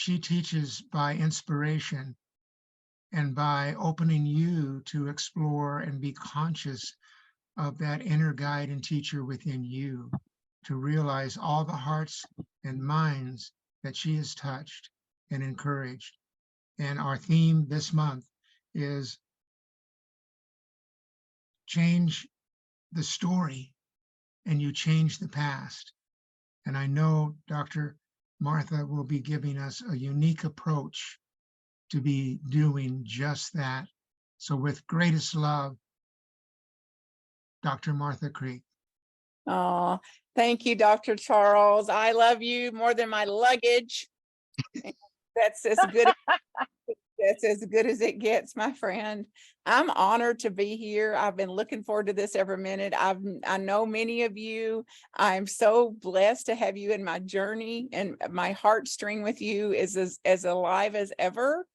she teaches by inspiration and by opening you to explore and be conscious of that inner guide and teacher within you, to realize all the hearts and minds that she has touched and encouraged. And our theme this month is change the story and you change the past. And I know Dr. Martha will be giving us a unique approach to be doing just that. So with greatest love, Dr. Martha Creek. Oh, thank you, Dr. Charles. I love you more than my luggage. That's as good. That's as good as it gets, my friend. I'm honored to be here. I've been looking forward to this every minute. I know many of you. I'm so blessed to have you in my journey, and my heartstring with you is as alive as ever.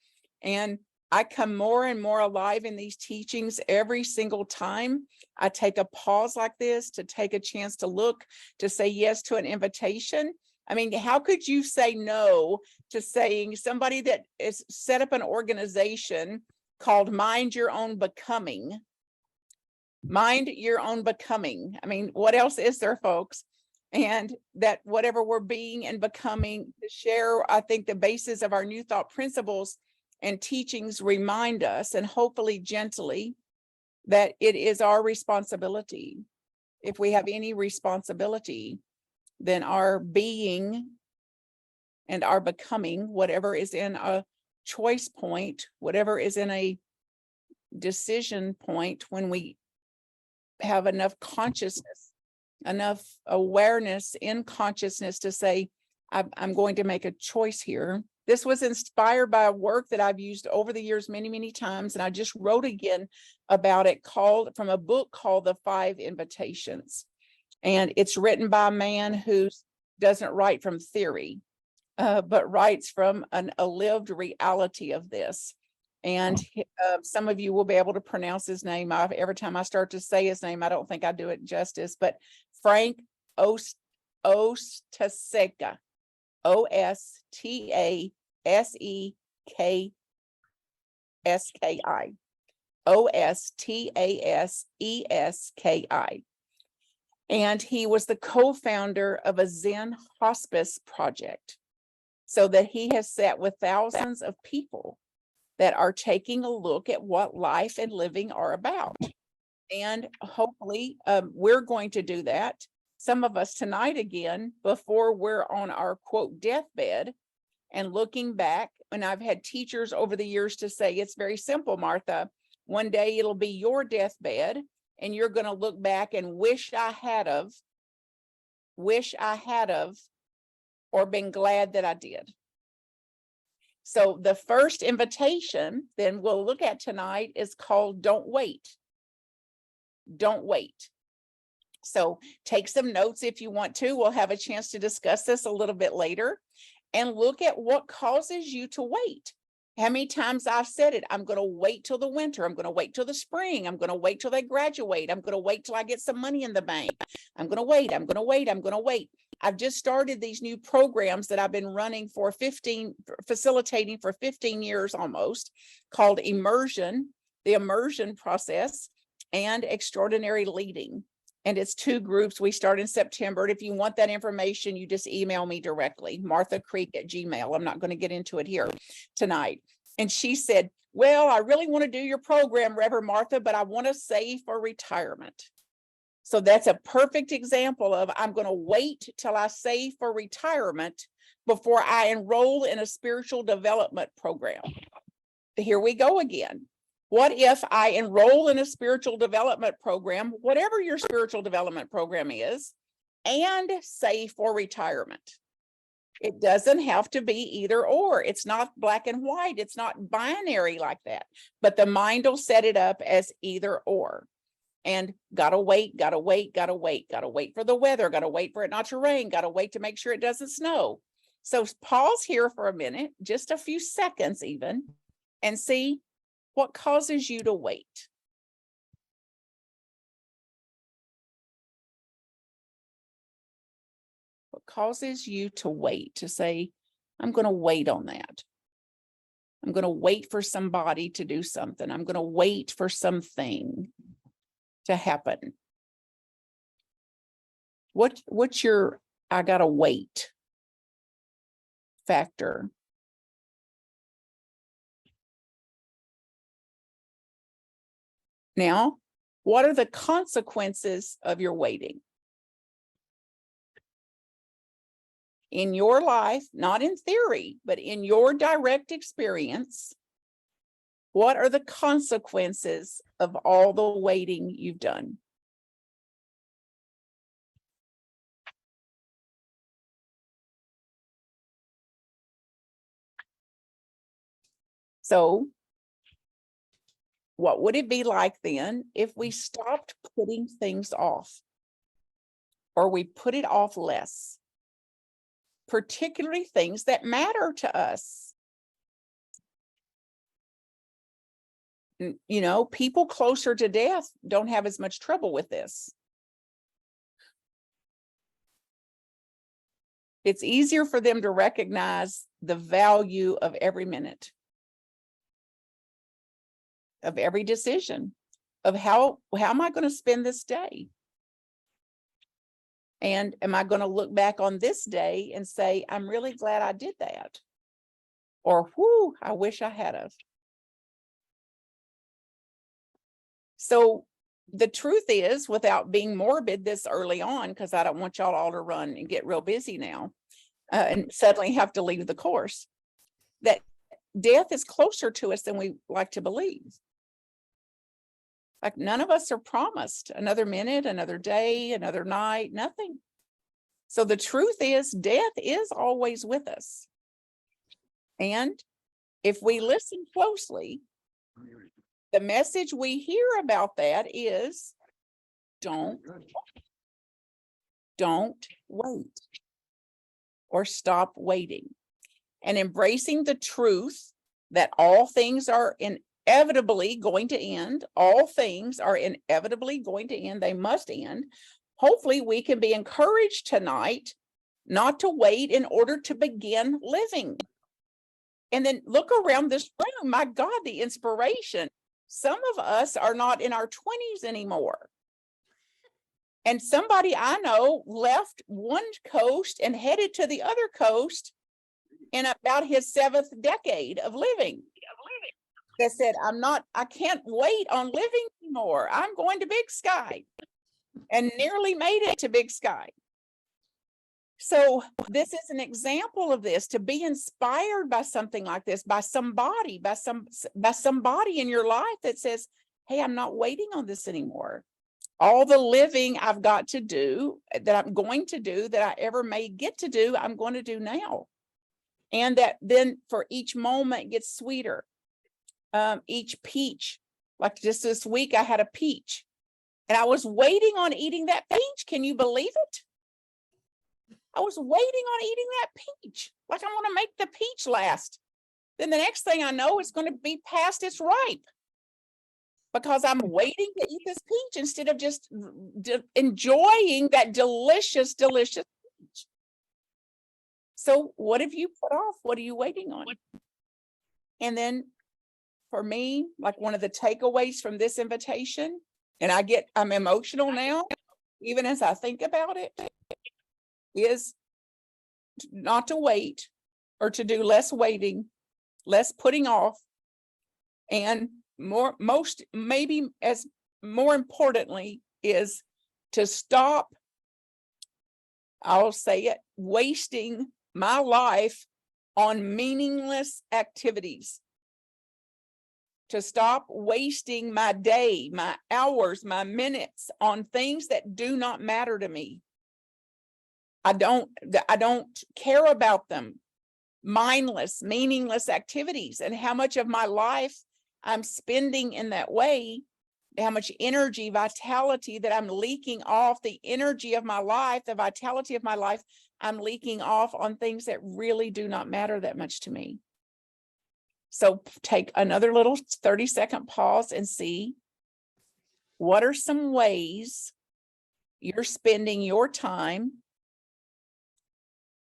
And I come more and more alive in these teachings every single time I take a pause like this to take a chance to look, to say yes to an invitation. I mean, how could you say no to saying somebody that is set up an organization called Mind Your Own Becoming? Mind Your Own Becoming. I mean, what else is there, folks? And that whatever we're being and becoming, to share, I think the basis of our New Thought principles and teachings remind us, and hopefully gently, that it is our responsibility. If we have any responsibility, then our being and our becoming, whatever is in a choice point, whatever is in a decision point, when we have enough consciousness, enough awareness in consciousness to say, I'm going to make a choice here. This was inspired by a work that I've used over the years many, many times. And I just wrote again about it, called from a book called The 5 Invitations. And it's written by a man who doesn't write from theory, but writes from a lived reality of this. And some of you will be able to pronounce his name. Every time I start to say his name, I don't think I do it justice, but Frank Ostaseska, Ostaseski, Ostaseski. And he was the co-founder of a Zen hospice project, so that he has sat with thousands of people that are taking a look at what life and living are about. And hopefully we're going to do that. Some of us tonight again, before we're on our quote deathbed, and looking back. And I've had teachers over the years to say, it's very simple, Martha. One day it'll be your deathbed, and you're going to look back and wish I had of, or been glad that I did. So the first invitation then we'll look at tonight is called Don't Wait. Don't wait. So take some notes if you want to. We'll have a chance to discuss this a little bit later, and look at what causes you to wait. How many times I've said it, I'm going to wait till the winter. I'm going to wait till the spring. I'm going to wait till they graduate. I'm going to wait till I get some money in the bank. I'm going to wait. I'm going to wait. I'm going to wait. I've just started these new programs that I've been running for facilitating for 15 years almost, called Immersion, the Immersion Process, and Extraordinary Leading. And it's 2 groups. We start in September. And if you want that information, you just email me directly, marthacreek@gmail.com. I'm not going to get into it here tonight. And she said, well, I really want to do your program, Reverend Martha, but I want to save for retirement. So that's a perfect example of, I'm going to wait till I save for retirement before I enroll in a spiritual development program. Here we go again. What if I enroll in a spiritual development program, whatever your spiritual development program is, and save for retirement? It doesn't have to be either or. It's not black and white. It's not binary like that. But the mind will set it up as either or. And gotta wait for the weather, gotta wait for it not to rain, gotta wait to make sure it doesn't snow. So pause here for a minute, just a few seconds even, and see what causes you to wait. What causes you to wait, to say, I'm going to wait on that. I'm going to wait for somebody to do something. I'm going to wait for something to happen. What's your I gotta wait factor? Now, what are the consequences of your waiting? In your life, not in theory, but in your direct experience, what are the consequences of all the waiting you've done? So, what would it be like then if we stopped putting things off, or we put it off less, particularly things that matter to us? You know, people closer to death don't have as much trouble with this. It's easier for them to recognize the value of every minute, of every decision, of how am I going to spend this day? And am I going to look back on this day and say, I'm really glad I did that? Or, whoo, I wish I had of. So the truth is, without being morbid this early on, because I don't want y'all all to run and get real busy now and suddenly have to leave the course, that death is closer to us than we like to believe. Like, none of us are promised another minute, another day, another night, nothing. So the truth is, death is always with us. And if we listen closely, the message we hear about that is don't wait, or stop waiting. And embracing the truth that all things are inevitably going to end. All things are inevitably going to end. They must end. Hopefully we can be encouraged tonight not to wait in order to begin living. And then look around this room. My God, the inspiration. Some of us are not in our 20s anymore. And somebody I know left one coast and headed to the other coast in about his 7th decade of living. That said, I can't wait on living anymore. I'm going to Big Sky, and nearly made it to Big Sky. So this is an example of this, to be inspired by something like this, by somebody in your life that says, hey, I'm not waiting on this anymore. All the living I've got to do, that I'm going to do, that I ever may get to do, I'm going to do now. And that then for each moment gets sweeter. Each peach, like just this week, I had a peach and I was waiting on eating that peach. Can you believe it? I was waiting on eating that peach. Like, I want to make the peach last. Then the next thing I know, it's going to be past its ripe, because I'm waiting to eat this peach instead of just enjoying that delicious, delicious peach. So what have you put off? What are you waiting on? And then for me, like, one of the takeaways from this invitation, and I'm emotional now, even as I think about it, is not to wait, or to do less waiting, less putting off, and more importantly is to stop, I'll say it, wasting my life on meaningless activities. To stop wasting my day, my hours, my minutes on things that do not matter to me. I don't care about them. Mindless, meaningless activities, and how much of my life I'm spending in that way, how much energy, vitality that I'm leaking off, the energy of my life, the vitality of my life, I'm leaking off on things that really do not matter that much to me. So take another little 30-second pause and see, what are some ways you're spending your time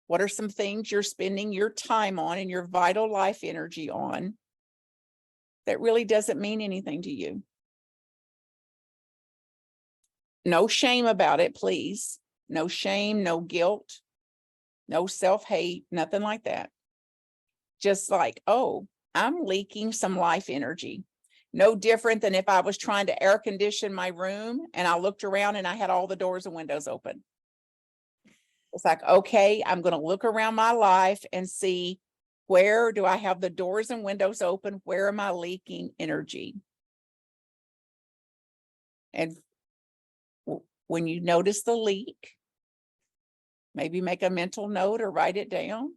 What are some things you're spending your time on and your vital life energy on that really doesn't mean anything to you? No shame about it, please. No shame, no guilt, no self-hate, nothing like that. Just like, oh, I'm leaking some life energy. No different than if I was trying to air condition my room and I looked around and I had all the doors and windows open. It's like, okay, I'm going to look around my life and see, where do I have the doors and windows open? Where am I leaking energy? And when you notice the leak, maybe make a mental note or write it down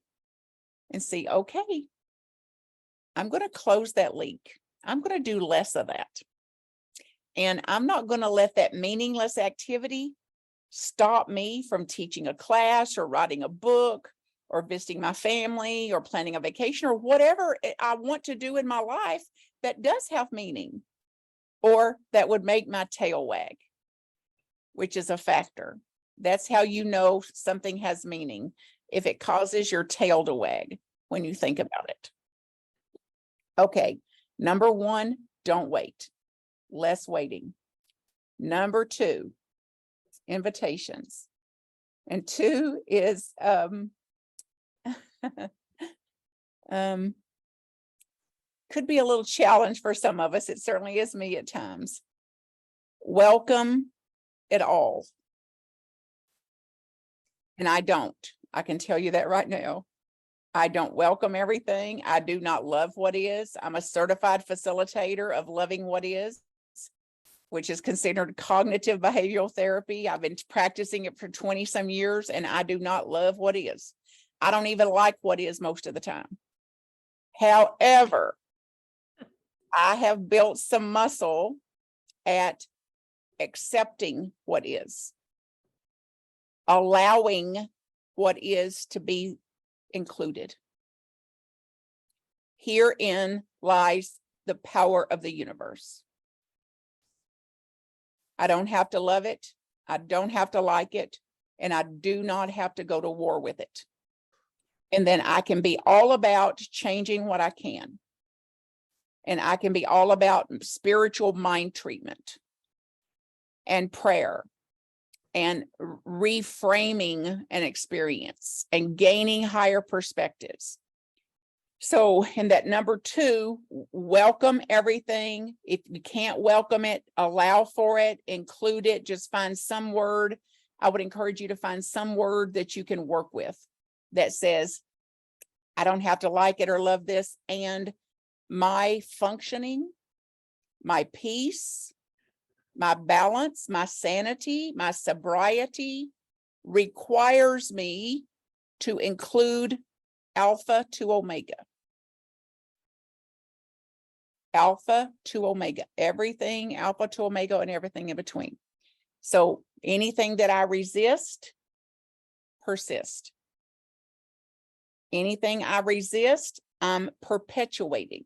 and see, okay, I'm going to close that leak. I'm going to do less of that. And I'm not going to let that meaningless activity stop me from teaching a class or writing a book or visiting my family or planning a vacation or whatever I want to do in my life that does have meaning or that would make my tail wag, which is a factor. That's how you know something has meaning, if it causes your tail to wag when you think about it. Okay, number one, don't wait. Less waiting. Number two, invitations. And two is could be a little challenge for some of us. It certainly is me at times. Welcome it all. And I don't. I can tell you that right now. I don't welcome everything. I do not love what is. I'm a certified facilitator of loving what is, which is considered cognitive behavioral therapy. I've been practicing it for 20 some years, and I do not love what is. I don't even like what is most of the time. However, I have built some muscle at accepting what is, allowing what is to be included. Herein lies the power of the universe. I don't have to love it. I don't have to like it. And I do not have to go to war with it. And then I can be all about changing what I can. And I can be all about spiritual mind treatment and prayer and reframing an experience and gaining higher perspectives. So in that number two, welcome everything. If you can't welcome it, allow for it, include it, just find some word. I would encourage you to find some word that you can work with that says, I don't have to like it or love this, and my functioning, my peace, my balance, my sanity, my sobriety requires me to include alpha to omega. Alpha to omega, everything alpha to omega and everything in between. So anything that I resist, persist. Anything I resist, I'm perpetuating.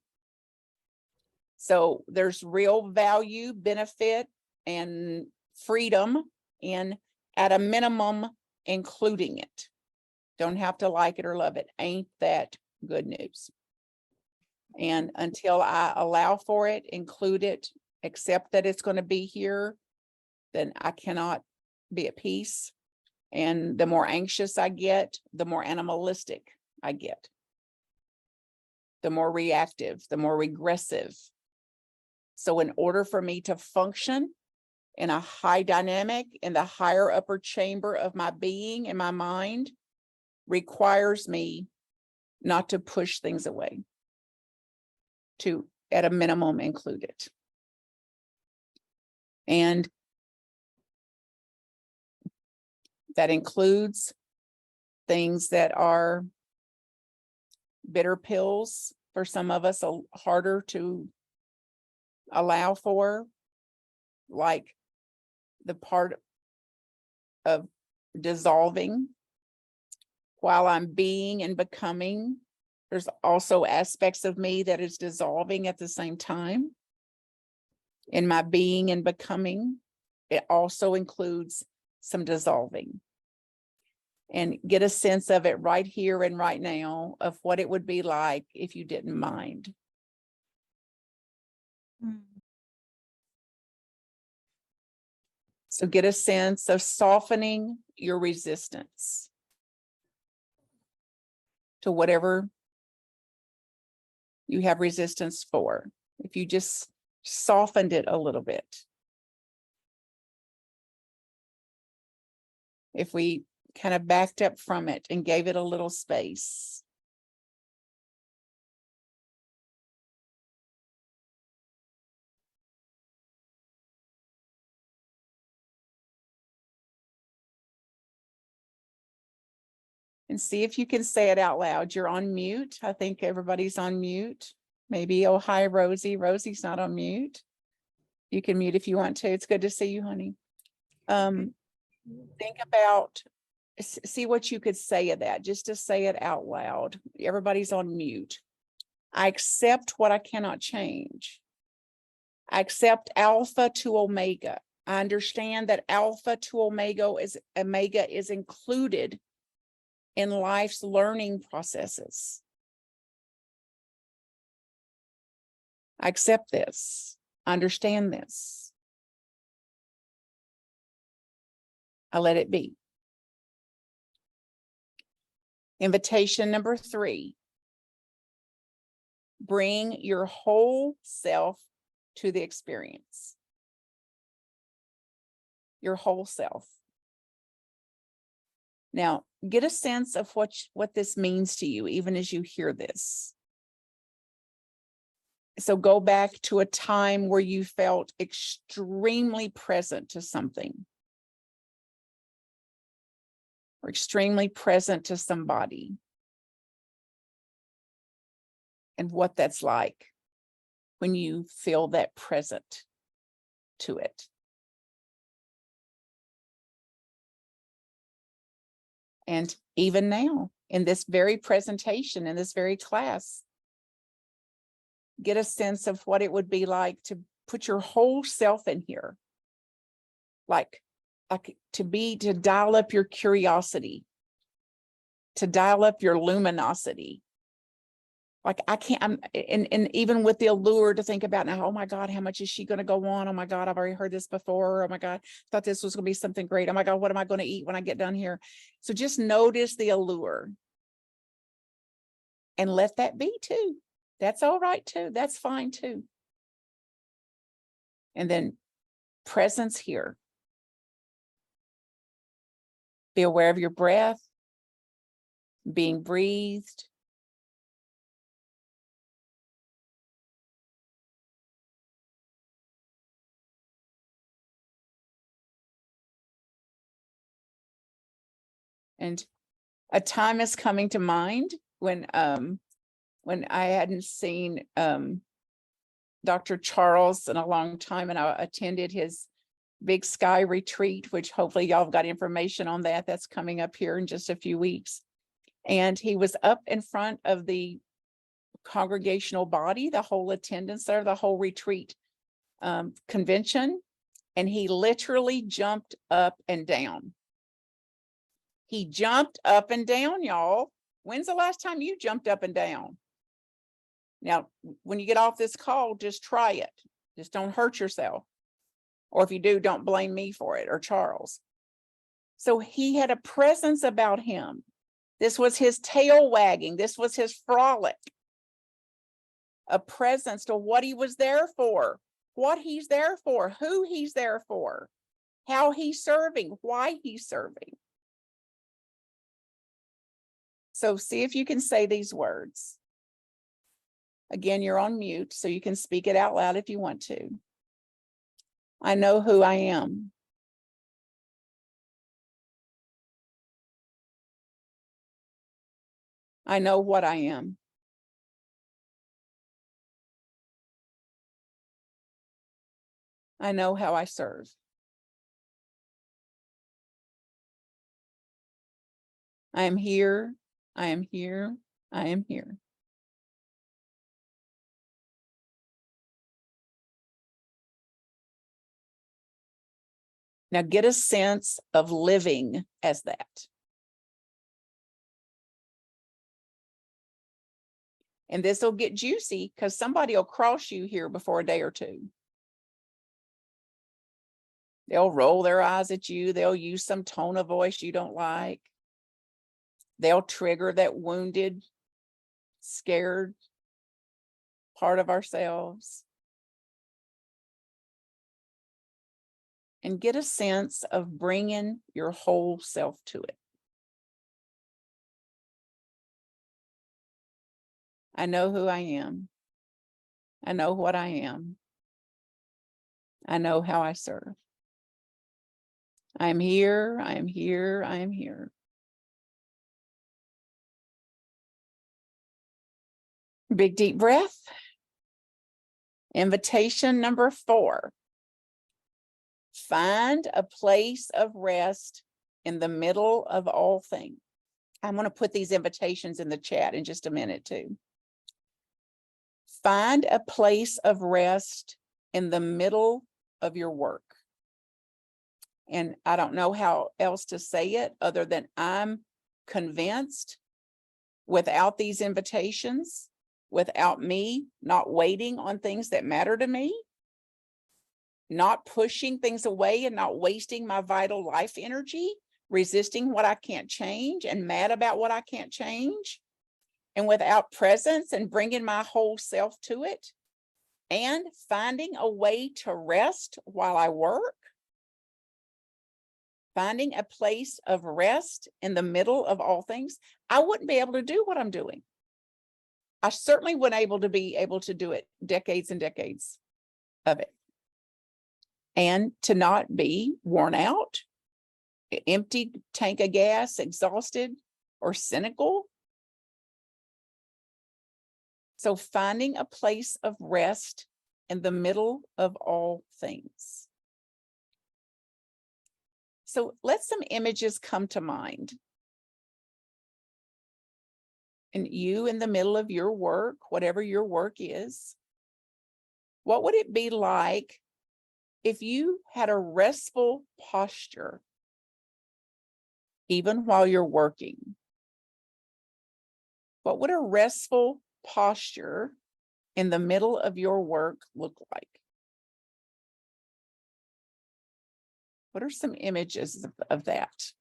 So there's real value, benefit, and freedom in, at a minimum, including it. Don't have to like it or love it. Ain't that good news? And until I allow for it, include it, accept that it's going to be here, then I cannot be at peace. And the more anxious I get, the more animalistic I get. The more reactive, the more regressive. So in order for me to function in a high dynamic, in the higher upper chamber of my being and my mind, requires me not to push things away, to at a minimum include it. And that includes things that are bitter pills for some of us, harder to allow for, like the part of dissolving while I'm being and becoming. There's also aspects of me that is dissolving at the same time. In my being and becoming, it also includes some dissolving. and get a sense of it right here and right now of what it would be like if you didn't mind. So get a sense of softening your resistance to whatever you have resistance for. If you just softened it a little bit. If we kind of backed up from it and gave it a little space. And see if you can say it out loud. You're on mute. I think everybody's on mute. Maybe, oh, hi, Rosie. Rosie's not on mute. You can mute if you want to. It's good to see you, honey. Think about, see what you could say of that, just to say it out loud. Everybody's on mute. I accept what I cannot change. I accept alpha to omega. I understand that alpha to omega is included in life's learning processes. I accept this. I understand this. I let it be. Invitation number 3. Bring your whole self to the experience. Your whole self. Now, get a sense of what this means to you, even as you hear this. So go back to a time where you felt extremely present to something, or extremely present to somebody, and what that's like when you feel that present to it. And even now, in this very presentation, in this very class, get a sense of what it would be like to put your whole self in here. Like to dial up your curiosity, to dial up your luminosity. Like and even with the allure to think about now, oh my God, how much is she going to go on? Oh my God, I've already heard this before. Oh my God, thought this was going to be something great. Oh my God, what am I going to eat when I get done here? So just notice the allure and let that be too. That's all right too. That's fine too. And then presence here. Be aware of your breath, being breathed. And a time is coming to mind when I hadn't seen Dr. Charles in a long time, and I attended his Big Sky retreat, which hopefully y'all have got information on that. That's coming up here in just a few weeks. And he was up in front of the congregational body, the whole attendance there, the whole retreat convention, and he literally jumped up and down. He jumped up and down, y'all. When's the last time you jumped up and down? Now, when you get off this call, just try it. Just don't hurt yourself. Or if you do, don't blame me for it or Charles. So he had a presence about him. This was his tail wagging. This was his frolic. A presence to what he was there for, what he's there for, who he's there for, how he's serving, why he's serving. So see if you can say these words. Again, you're on mute, so you can speak it out loud if you want to. I know who I am. I know what I am. I know how I serve. I am here. I am here. I am here. Now get a sense of living as that. And this will get juicy because somebody will cross you here before a day or two. They'll roll their eyes at you. They'll use some tone of voice you don't like. They'll trigger that wounded, scared part of ourselves. And get a sense of bringing your whole self to it. I know who I am. I know what I am. I know how I serve. I am here, I am here, I am here. Big deep breath. Invitation number 4. Find a place of rest in the middle of all things. I'm going to put these invitations in the chat in just a minute too. Find a place of rest in the middle of your work. And I don't know how else to say it other than I'm convinced without these invitations, without me not waiting on things that matter to me, not pushing things away and not wasting my vital life energy, resisting what I can't change and mad about what I can't change, and without presence and bringing my whole self to it, and finding a way to rest while I work, finding a place of rest in the middle of all things, I wouldn't be able to do what I'm doing. I certainly wouldn't be able to do it decades and decades of it. And to not be worn out, empty tank of gas, exhausted, or cynical. So finding a place of rest in the middle of all things. So let some images come to mind. And you in the middle of your work, whatever your work is, what would it be like if you had a restful posture even while you're working? What would a restful posture in the middle of your work look like? What are some images of that?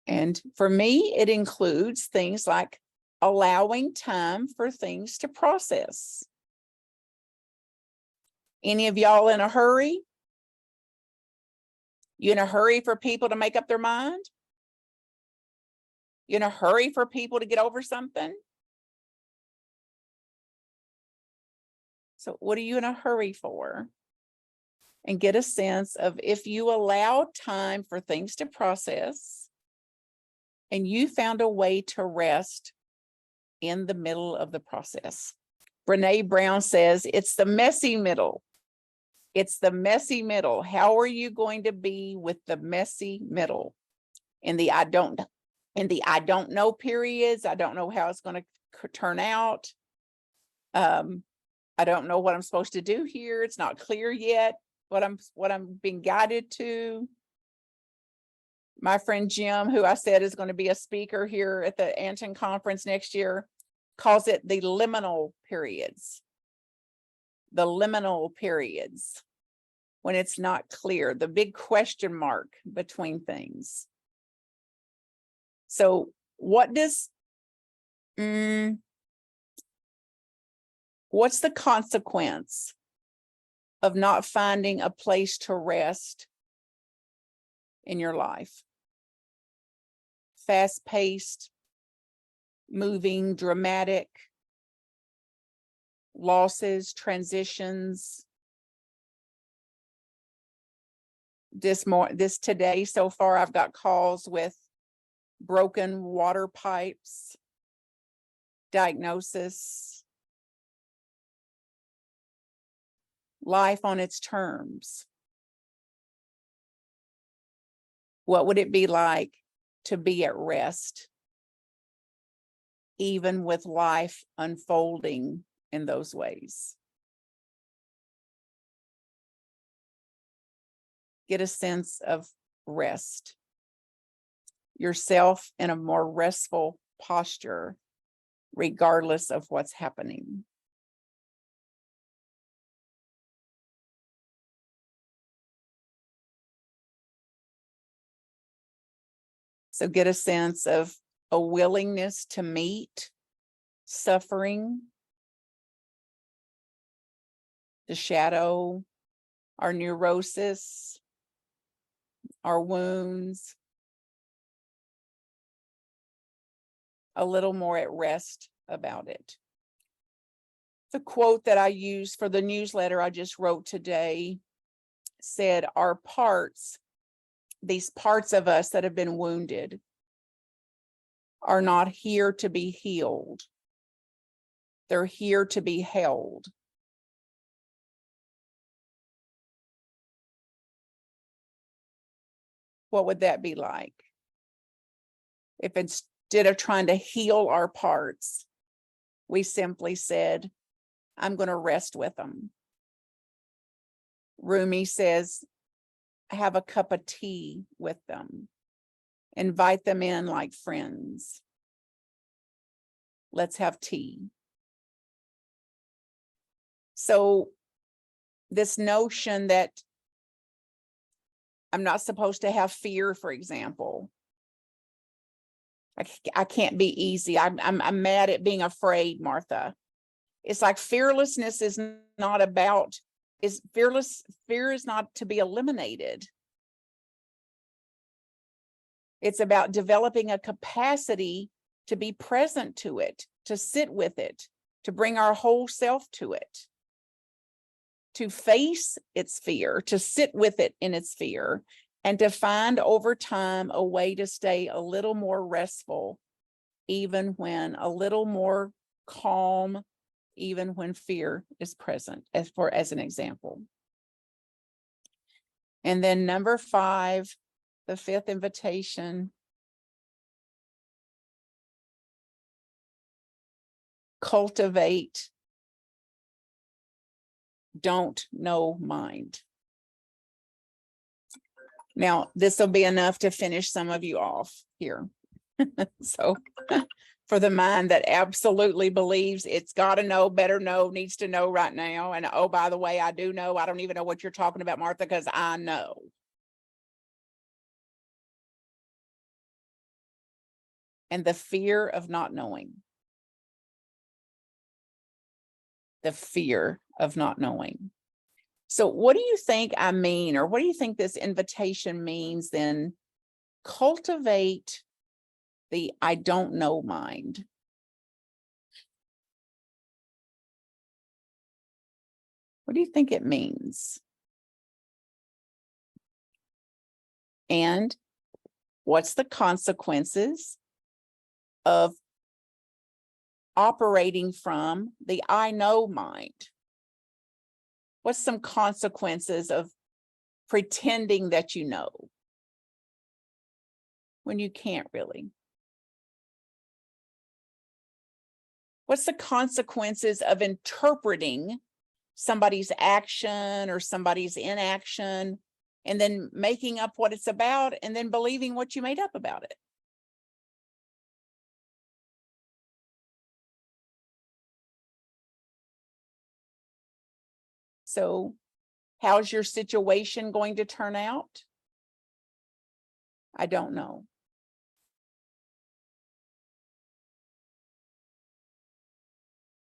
And for me, it includes things like allowing time for things to process. Any of y'all in a hurry? You in a hurry for people to make up their mind? You in a hurry for people to get over something? So what are you in a hurry for? And get a sense of if you allow time for things to process and you found a way to rest in the middle of the process. Brene Brown says, it's the messy middle. It's the messy middle. How are you going to be with the messy middle? In the I don't know periods, I don't know how it's going to turn out. I don't know what I'm supposed to do here. It's not clear yet what I'm being guided to. My friend Jim, who I said is going to be a speaker here at the Anton conference next year, calls it the liminal periods. The liminal periods, when it's not clear, the big question mark between things. So what's the consequence of not finding a place to rest in your life? Fast-paced, moving, dramatic, losses, transitions. This today so far, I've got calls with broken water pipes, diagnosis, life on its terms. What would it be like to be at rest, even with life unfolding in those ways? get a sense of rest. Yourself in a more restful posture, regardless of what's happening. So get a sense of a willingness to meet suffering, the shadow, our neurosis, our wounds, a little more at rest about it. The quote that I used for the newsletter I just wrote today said, our parts, these parts of us that have been wounded, are not here to be healed. They're here to be held. What would that be like? If instead of trying to heal our parts, we simply said, I'm going to rest with them. Rumi says, have a cup of tea with them. Invite them in like friends. Let's have tea. So this notion that I'm not supposed to have fear, for example. I can't be easy. I'm mad at being afraid, Martha. It's like fearlessness is not about, fear is not to be eliminated. It's about developing a capacity to be present to it, to sit with it, to bring our whole self to it, to face its fear, to sit with it in its fear, and to find over time a way to stay a little more restful, even when a little more calm, even when fear is present, as an example. And then number 5, the 5th invitation. Cultivate don't know mind. Now, this will be enough to finish some of you off here. So for the mind that absolutely believes it's got to know, better know, needs to know right now. And oh, by the way, I do know. I don't even know what you're talking about, Martha, because I know. And the fear of not knowing. The fear of not knowing. So what do you think I mean, or what do you think this invitation means then? Cultivate the I don't know mind. What do you think it means? And what's the consequences of operating from the I know mind? What's some consequences of pretending that you know when you can't really? What's the consequences of interpreting somebody's action or somebody's inaction and then making up what it's about and then believing what you made up about it? So how's your situation going to turn out? I don't know.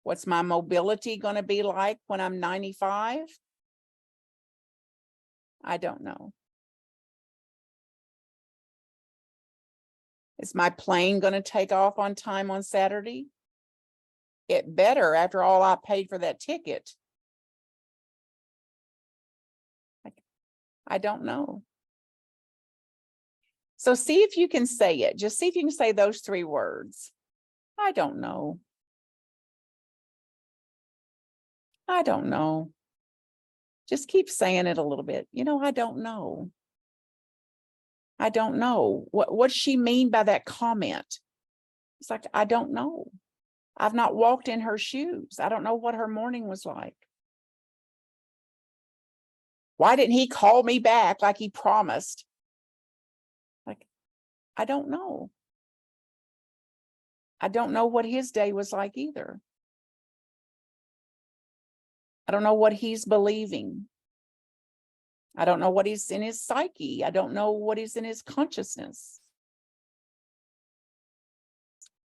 What's my mobility going to be like when I'm 95? I don't know. Is my plane going to take off on time on Saturday? It better, after all I paid for that ticket. I don't know. So see if you can say it. Just see if you can say those 3 words. I don't know. I don't know. Just keep saying it a little bit. You know, I don't know. I don't know. What's she mean by that comment? It's like, I don't know. I've not walked in her shoes. I don't know what her morning was like. Why didn't he call me back like he promised? Like, I don't know. I don't know what his day was like either. I don't know what he's believing. I don't know what is in his psyche. I don't know what is in his consciousness.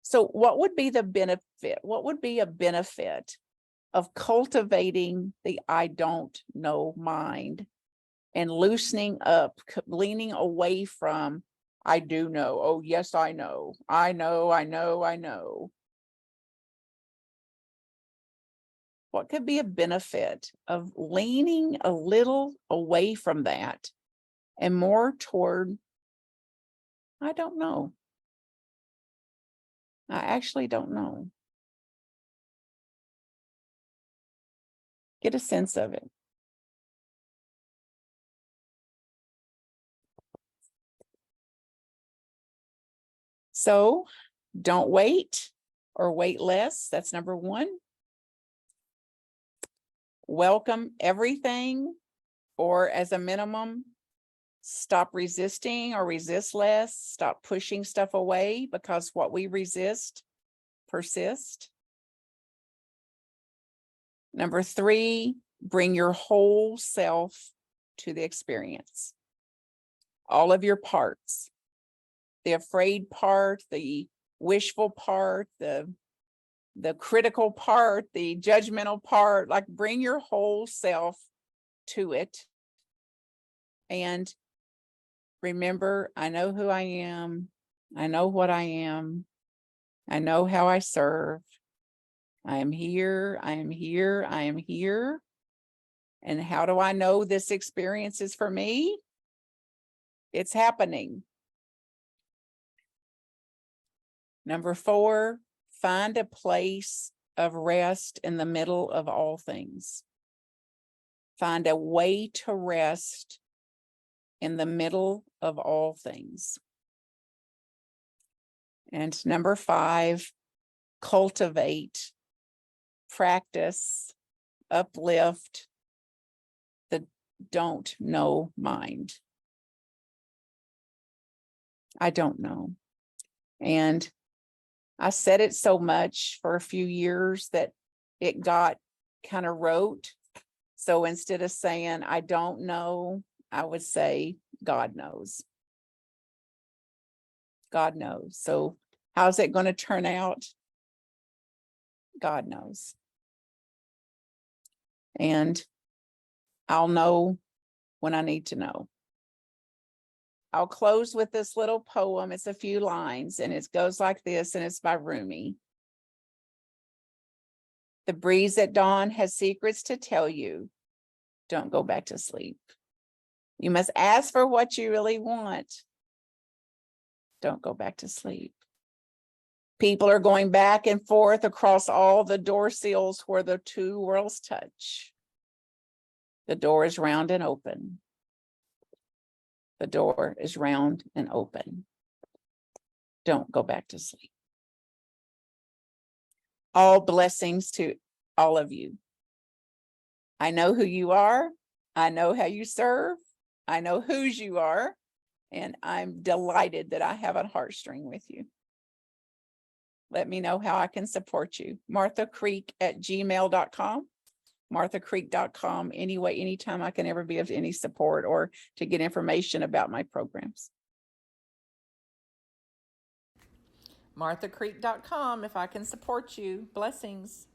So what would be the benefit? What would be a benefit of cultivating the I don't know mind and loosening up, leaning away from I do know. Oh, yes, I know. I know, I know, I know. What could be a benefit of leaning a little away from that and more toward, I don't know. I actually don't know. Get a sense of it. So don't wait or wait less. That's number one. Welcome everything, or as a minimum, stop resisting or resist less. Stop pushing stuff away, because what we resist persists. Number three, bring your whole self to the experience. All of your parts, the afraid part, the wishful part, the critical part, the judgmental part, like bring your whole self to it. And remember, I know who I am. I know what I am. I know how I serve. I am here. I am here. I am here. And how do I know this experience is for me? It's happening. Number four, find a place of rest in the middle of all things. Find a way to rest in the middle of all things. And number five, cultivate, practice, uplift the don't know mind. I don't know. And I said it so much for a few years that it got kind of rote. So instead of saying, I don't know, I would say, God knows. God knows. So how's it going to turn out? God knows. And I'll know when I need to know. I'll close with this little poem. It's a few lines and it goes like this, and it's by Rumi. The breeze at dawn has secrets to tell you. Don't go back to sleep. You must ask for what you really want. Don't go back to sleep. People are going back and forth across all the door sills where the two worlds touch. The door is round and open. The door is round and open. Don't go back to sleep. All blessings to all of you. I know who you are. I know how you serve. I know whose you are. And I'm delighted that I have a heartstring with you. Let me know how I can support you. MarthaCreek@gmail.com. MarthaCreek.com. Anyway, anytime I can ever be of any support or to get information about my programs. MarthaCreek.com if I can support you. Blessings.